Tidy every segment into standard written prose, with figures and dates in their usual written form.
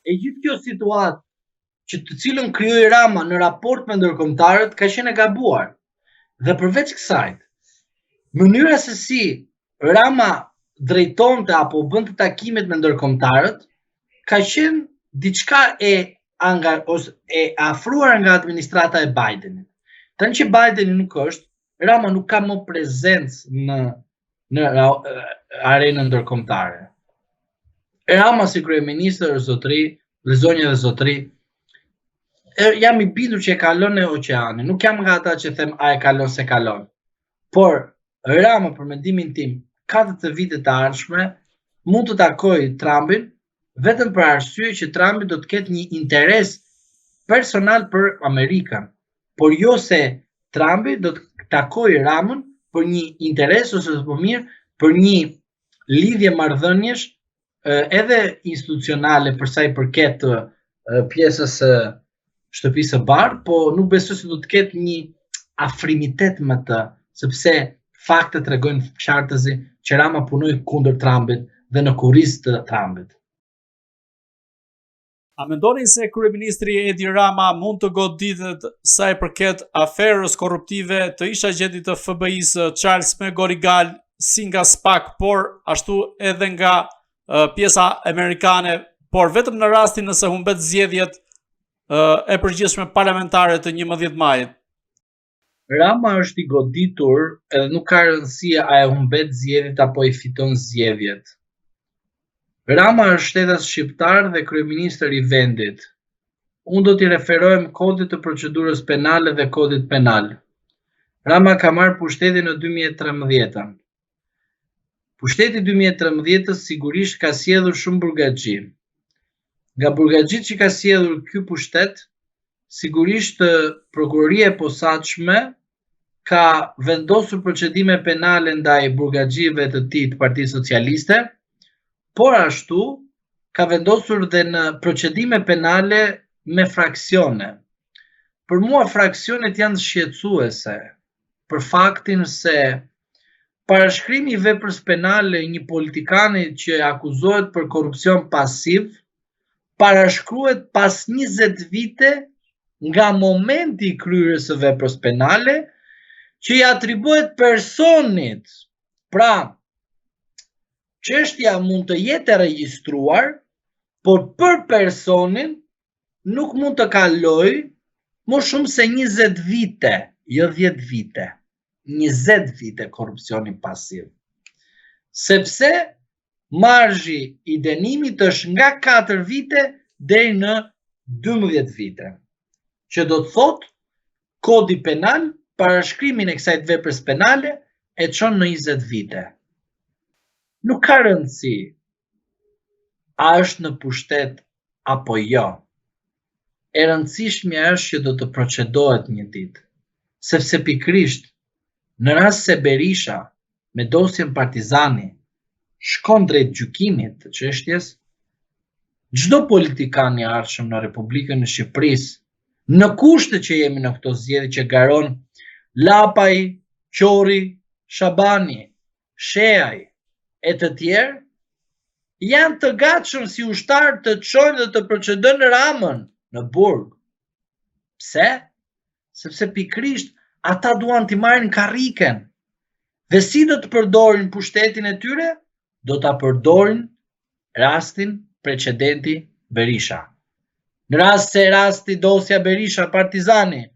e gjithë kjo situatë që të cilën krijoi Rama në raport me ndërkombëtarët ka qenë e gabuar. Dhe përveç kësaj, mënyra se si Rama drejtonte apo bënte takimet me ndërkombëtarët ka qenë diçka e afruar nga administrata e Bidenit. Tani që Bideni nuk është, Rama nuk ka më prezencë në arenën ndërkombëtare. Rama si kryeministër, zotëri, vëllezonja dhe zotëri, jam i bindur që e kalon e oqeani. Nuk jam nga ata që them a e kalon se kalon. Por Rama, për mendimin tim, 4 vite të ardhshme mund të takojë Trumpin vetëm për arsye që Trumpi do të ketë një interes personal për Amerikën, por jo se Trumpi do të takojë Ramën për një interes ose më mirë për një lidhje marrëdhëniesh edhe institucionale për sa i përket pjesës së shtëpisë së bardhë, po nuk besoj se do të ketë një afrimitet me të, sepse faktet tregojnë qartësi që Rama punoi kundër Trumpit dhe në kurrizë të Trumpit. A mendoni se kryeministri Edi Rama mund të goditet sa i përket aferës korruptive të ish agentit të FBI-së Charles McGonigal si nga SPAC, por ashtu edhe nga pjesa amerikane, por vetëm në rastin nëse humbet zgjedhjet e përgjithshme parlamentare të 11 majit? Rama është i goditur edhe nuk ka rëndësi a e humbet zgjedhjet apo i fiton zgjedhjet. Rama është shtetas shqiptar dhe kryeministër i vendit. Unë do t'i referohem kodit të procedurës penale dhe kodit penal. Rama ka marrë pushtetin në 2013. Pushteti 2013 sigurisht ka sjellur shumë burgaxhi. Nga burgaxhit që ka sjellur ky pushtet, sigurisht prokuroria e posaçme ka vendosur procedime penale ndaj burgaxhive të tij të Partisë Socialiste, por ashtu ka vendosur dhe në procedime penale me fraksione. Për mua fraksionet janë shqetësuese për faktin se parashkrimi i veprës penale një politikani që akuzohet për korrupsion pasiv parashkruhet pas 20 vite nga momenti i kryerjes së veprës penale që i atribuohet personit. Pra, çështja mund të jetë e regjistruar, por për personin nuk mund të kalojë më shumë se 20 vite, jo 10 vite. 20 vite korrupsioni pasiv. Sepse marzhi i dënimit është nga 4 vite deri në 12 vite. Që do të thotë kodi penal parashkrimin e kësaj veprës penale e çon në 20 vite. Nuk ka rëndësi a është në pushtet apo jo. E rëndësishmja është që do të procedohet një ditë, sepse pikërisht në rast se Berisha me dosjen Partizani shkon drejt gjykimit të çështjes, çdo politikan i ardhshëm në Republikën e Shqipërisë, në kushte që jemi në këto zgjedhje që garon Lapaj, Qori, Shabani, Sheaj e të tjerë, janë të gatshëm si ushtar të çojnë dhe të procedojnë Ramën në burg. Pse? Sepse pikërisht ata duan t'i marrin karriken. Dhe si do të përdorin pushtetin e tyre? Do ta përdorin rastin precedenti Berisha. Në rast se rasti dosja Berisha Partizani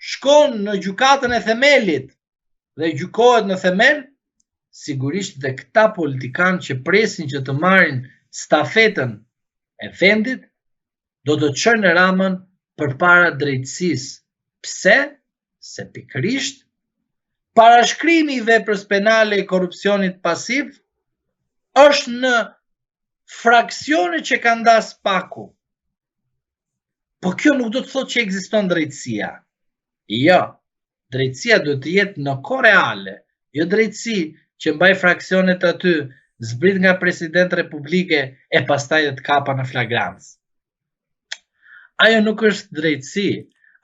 shkon në gjykatën e themelit dhe gjykohet në themel, sigurisht dhe këta politikanë që presin që të marrin stafetën e vendit, do të çojnë Ramën përpara drejtësisë. Pse? Se pikërisht parashkrimi i veprës penale e korrupsionit pasiv është në fraksione që ka ndas SPAC-u. Po kjo nuk do të thotë që ekziston drejtësia. Jo, drejtësia do të jetë në kohë reale, jo drejtësi që mbaj fraksionet aty, zbrit nga president republike e pastaj të kapa në flagrancë. Ajo nuk është drejtësi,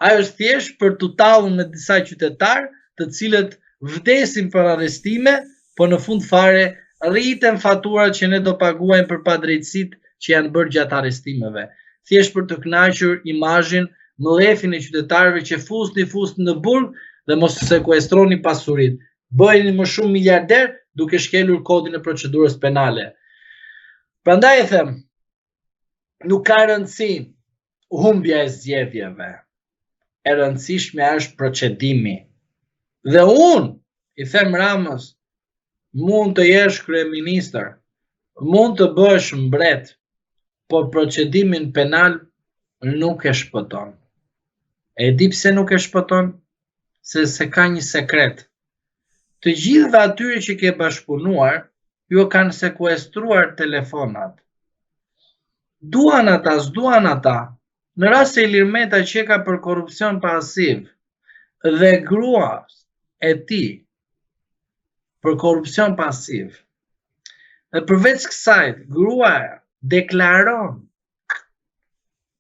ajo është thjesht për të tallur me disa qytetarë të cilët vdesin për arrestime, po në fund fare rriten faturat që ne do paguajmë për padrejtësitë që janë bërë gjatë arrestimeve. Thjesht për të kënaqur imazhin, mëllefin e qytetarëve që fusni në burg dhe mos sekuestroni pasuritë. Bëheni më shumë miliarder duke shkelur kodin e procedurës penale. Prandaj e them, nuk ka rëndësi humbja e zgjedhjeve. E rëndësishme është procedimi. Dhe unë i them Ramës, mund të jesh kryeministër, mund të bësh mbret, por procedimin penal nuk e shpëton. E di pse nuk e shpëton? Se ka një sekret. Të gjithëve atyre që ke bashkëpunuar, ju kanë sekuestruar telefonat. Duan ata, s'duan ata. Në rast se Ilir Meta qeka për korrupsion pasiv dhe grua e tij për korrupsion pasiv. Dhe përveç kësaj, gruaja deklaron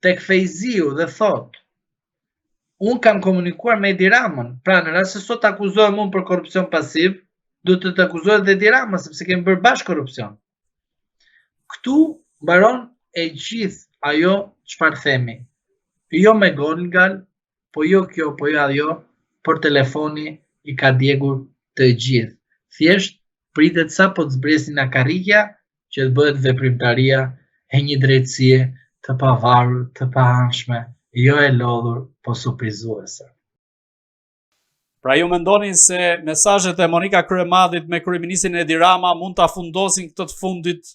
tek Fejziu dhe thot: unë kam komunikuar me Edi Ramën, pra në rast se sot akuzohem unë për korrupsion pasiv, do të akuzohet dhe Edi Rama, sepse kemi bërë bashkë korrupsion. Këtu mbaron e gjithë ajo çfarë themi. Jo me gongal, po jo kjo, po jo ajo, por telefoni i ka djegur të gjithë. Thjesht pritet sa po të zbresin akarrikja që të bëhet veprimtaria e një drejtësie të pavarur, të paanshme, jo e lodhur, po surprizuese. Pra ju mendonin se mesazhet e Monika Kryemadit me kryeministrin Edi Rama mund ta fundosin këtë të fundit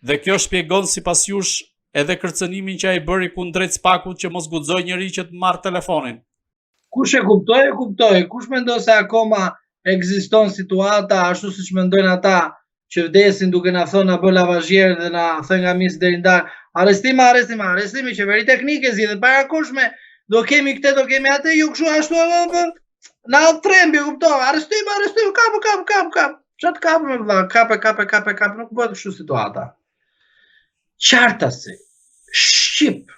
dhe kjo shpjegon sipas jush edhe kërcënimin që ai bëri kundrejt Spakut që mos guxoi njëri që të marrë telefonin. Kush e kuptoi, e kuptoi. Kush mendon se akoma ekziston situata ashtu siç mendojnë ata që vdesin duke na thënë na bë lavazhier dhe na thënë nga mis deri ndar. Arrestimi, qeveri teknike zgjidhet parakoshme. Do kemi këtë, do kemi atë, ju kështu ashtu na trembi, kuptoj. Arrestim, kap. Çat kap me vlla, kap, nuk bëhet kështu situata. Qartasi, shqip,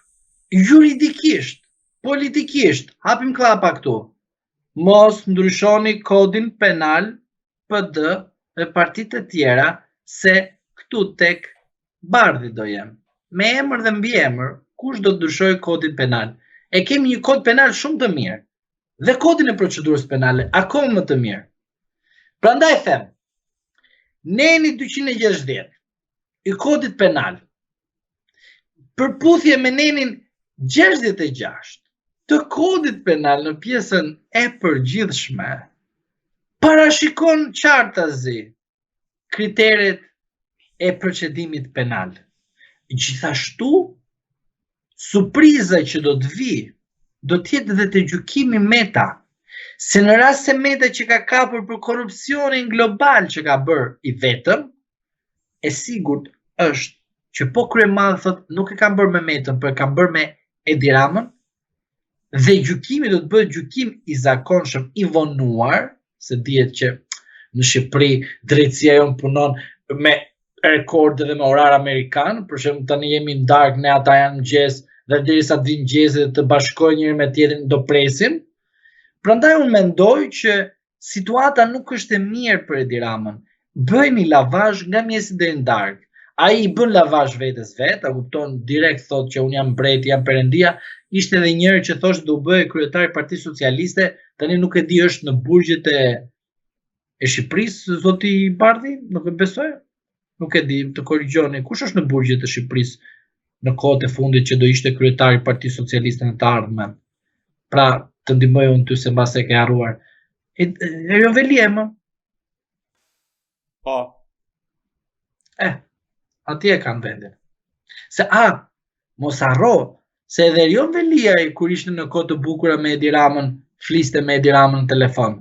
juridikisht, politikisht, hapim klapa këtu. Mos ndryshoni kodin penal PD dhe partitë e tjera se këtu tek bardhi do jem. Me emër dhe mbiemër, kush do të ndryshojë kodin penal? E kemi një kod penal shumë të mirë. Dhe kodin e procedurës penale akoma më të mirë. Prandaj them, neni 260 i kodit penal, përputhje me nenin 66 të kodit penal në pjesën e përgjithshme, parashikon qartazi kriteret e procedimit penal. Gjithashtu, surpriza që do të vi, do tjetë dhe të gjykimi Meta, se në rast se Meta që ka kapur për korrupsionin global që ka bërë i vetëm, e sigurt është që po Kryemadh thot nuk e kam bërë me Metën, por e kam bërë me Edi Ramën, dhe gjykimi do të bëhet gjykim i zakonshëm, i vonuar, se dihet që në Shqipëri drejtësia jonë punon me rekorde dhe me orar amerikan, për shembull tani jemi në darkë, ne ata janë në mëngjes, dhe derisa të vinë mëngjesi dhe të bashkojnë njëri me tjetrin do presim. Prandaj unë mendoj që situata nuk është e mirë për Edi Ramën. Bëjmë lavazh nga mjesi deri në darkë. Ai i bën lavazh vetes vet, a kupton, direkt thotë që unë jam mbreti, jam perëndia. Ishte edhe njëri që thoshte do bëhej kryetari i Partisë Socialiste, tani nuk e di është në burgjet e Shqipërisë, zoti Bardhi, nuk e besoj. Nuk e di, të korrigjoni, kush është në burgjet e Shqipërisë në kohët e fundit që do ishte kryetari i Partisë Socialiste në të ardhmen. Pra, të ndihmoj unë ty se mbas e ke harruar. Erion Velia më. Po. Atje kanë vendin. Se mos harro se edhe Erion Velia kur ishte në kohë të bukura me Edi Ramën, fliste me Edi Ramën në telefon.